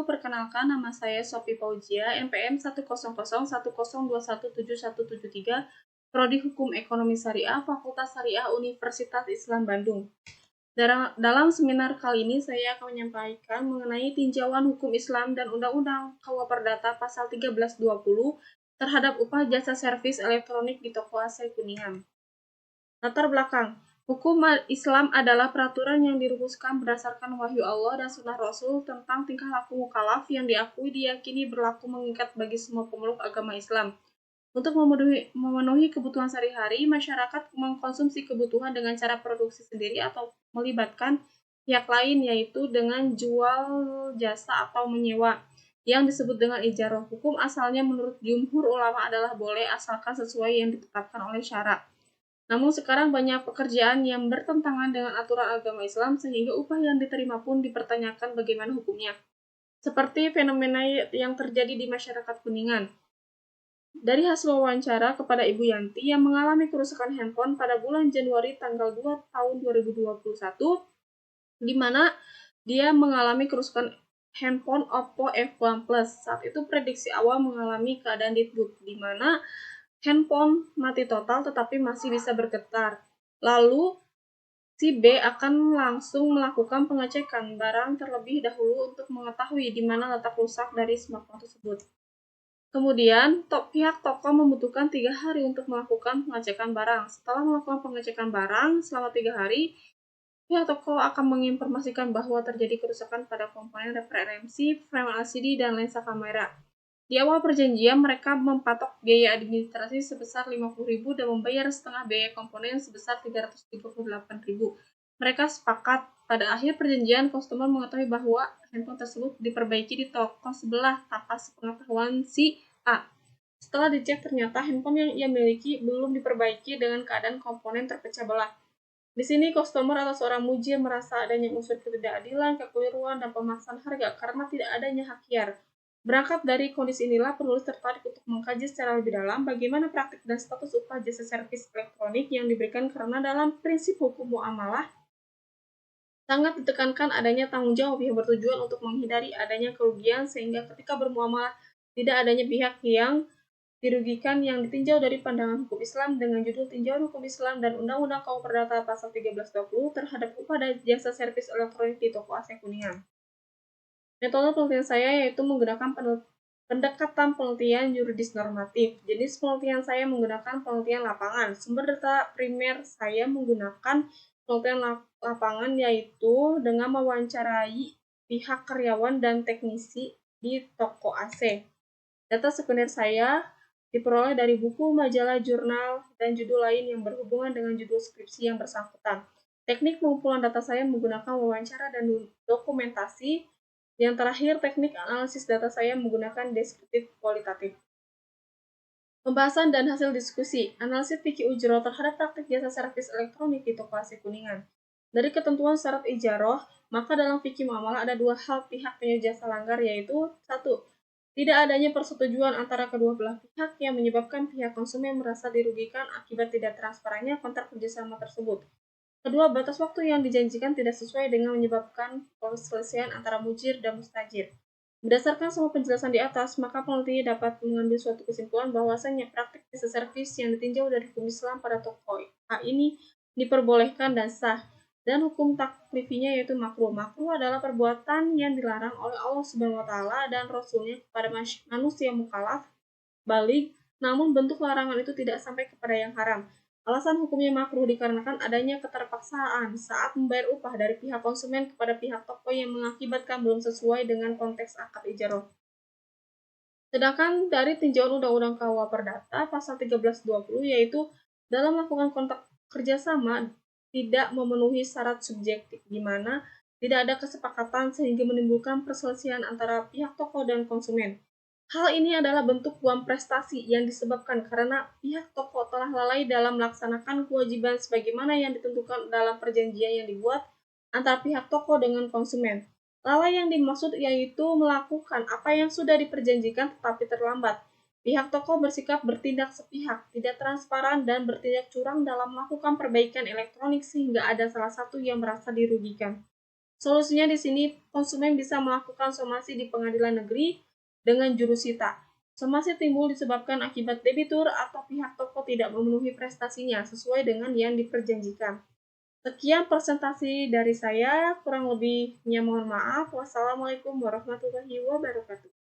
Perkenalkan, nama saya Sophie Paujia, NPM 1001012177173, Prodi Hukum Ekonomi Syariah, Fakultas Syariah Universitas Islam Bandung. Dalam seminar kali ini saya akan menyampaikan mengenai tinjauan hukum Islam dan Undang-Undang KUA Perdata Pasal 1320 terhadap upah jasa servis elektronik di toko AC Kuningan. Latar belakang. Hukum Islam adalah peraturan yang dirumuskan berdasarkan wahyu Allah dan sunnah Rasul tentang tingkah laku mukallaf yang diakui diyakini berlaku mengikat bagi semua pemeluk agama Islam. Untuk memenuhi kebutuhan sehari-hari, masyarakat mengkonsumsi kebutuhan dengan cara produksi sendiri atau melibatkan pihak lain, yaitu dengan jual jasa atau menyewa, yang disebut dengan ijarah. Hukum asalnya menurut jumhur ulama adalah boleh asalkan sesuai yang ditetapkan oleh syara. Namun sekarang banyak pekerjaan yang bertentangan dengan aturan agama Islam sehingga upah yang diterima pun dipertanyakan bagaimana hukumnya. Seperti fenomena yang terjadi di masyarakat Kuningan. Dari hasil wawancara kepada Ibu Yanti yang mengalami kerusakan handphone pada bulan Januari tanggal 2 tahun 2021, di mana dia mengalami kerusakan handphone Oppo F1 Plus. Saat itu prediksi awal mengalami keadaan dead boot, di mana handphone mati total tetapi masih bisa bergetar. Lalu si B akan langsung melakukan pengecekan barang terlebih dahulu untuk mengetahui di mana letak rusak dari smartphone tersebut. Kemudian, pihak toko membutuhkan 3 hari untuk melakukan pengecekan barang. Setelah melakukan pengecekan barang selama 3 hari, pihak toko akan menginformasikan bahwa terjadi kerusakan pada komponen referensi, frame LCD, dan lensa kamera. Di awal perjanjian, mereka mempatok biaya administrasi sebesar 50.000 dan membayar setengah biaya komponen sebesar 338.000. Mereka sepakat. Pada akhir perjanjian, customer mengetahui bahwa handphone tersebut diperbaiki di toko sebelah tanpa sepengetahuan si A. Setelah dicek, ternyata handphone yang ia miliki belum diperbaiki dengan keadaan komponen terpecah belah. Di sini, customer atau seorang mujir merasa adanya unsur ketidakadilan, kekeliruan, dan pemaksaan harga karena tidak adanya hakiar. Berangkat dari kondisi inilah, penulis tertarik untuk mengkaji secara lebih dalam bagaimana praktik dan status upah jasa servis elektronik yang diberikan karena dalam prinsip hukum muamalah sangat ditekankan adanya tanggung jawab yang bertujuan untuk menghindari adanya kerugian sehingga ketika bermuamalah tidak adanya pihak yang dirugikan yang ditinjau dari pandangan hukum Islam dengan judul Tinjauan Hukum Islam dan Undang-Undang KUA Perdata Pasal 1320 terhadap upah dan jasa servis elektronik di toko AC Kuningan. Metode penelitian saya yaitu menggunakan pendekatan penelitian yuridis normatif. Jenis penelitian saya menggunakan penelitian lapangan. Sumber data primer saya menggunakan penelitian lapangan yaitu dengan mewawancarai pihak karyawan dan teknisi di toko AC. Data sekunder saya diperoleh dari buku, majalah, jurnal, dan judul lain yang berhubungan dengan judul skripsi yang bersangkutan. Teknik pengumpulan data saya menggunakan wawancara dan dokumentasi. Yang terakhir, teknik analisis data saya menggunakan deskriptif kualitatif. Pembahasan dan hasil diskusi. Analisis fikih ujroh terhadap praktik jasa servis elektronik di toko AC Kuningan. Dari ketentuan syarat ijaroh, maka dalam fikih muamalah ada 2 hal pihak penyedia jasa langgar, yaitu 1. Tidak adanya persetujuan antara kedua belah pihak yang menyebabkan pihak konsumen merasa dirugikan akibat tidak transparannya kontrak kerjasama tersebut. Kedua, batas waktu yang dijanjikan tidak sesuai dengan menyebabkan perselisihan antara mujir dan mustajir. Berdasarkan semua penjelasan di atas, maka peneliti dapat mengambil suatu kesimpulan bahwasanya praktik jasa servis yang ditinjau dari hukum Islam pada toko A ini diperbolehkan dan sah, dan hukum taklifinya yaitu makruh. Makruh adalah perbuatan yang dilarang oleh Allah Subhanahu wa Ta'ala dan Rasulnya kepada manusia mukallaf, baligh, namun bentuk larangan itu tidak sampai kepada yang haram. Alasan hukumnya makruh dikarenakan adanya keterpaksaan saat membayar upah dari pihak konsumen kepada pihak toko yang mengakibatkan belum sesuai dengan konteks akad ijaroh. Sedangkan dari tinjauan Undang-Undang KUA Perdata Pasal 1320 yaitu dalam melakukan kontrak kerjasama tidak memenuhi syarat subjektif di mana tidak ada kesepakatan sehingga menimbulkan perselisihan antara pihak toko dan konsumen. Hal ini adalah bentuk uang prestasi yang disebabkan karena pihak toko telah lalai dalam melaksanakan kewajiban sebagaimana yang ditentukan dalam perjanjian yang dibuat antara pihak toko dengan konsumen. Lalai yang dimaksud yaitu melakukan apa yang sudah diperjanjikan tetapi terlambat. Pihak toko bersikap bertindak sepihak, tidak transparan, dan bertindak curang dalam melakukan perbaikan elektronik sehingga ada salah satu yang merasa dirugikan. Solusinya di sini konsumen bisa melakukan somasi di pengadilan negeri dengan jurusita. Somasi timbul disebabkan akibat debitur atau pihak toko tidak memenuhi prestasinya sesuai dengan yang diperjanjikan. Sekian presentasi dari saya, kurang lebihnya mohon maaf. Wassalamualaikum warahmatullahi wabarakatuh.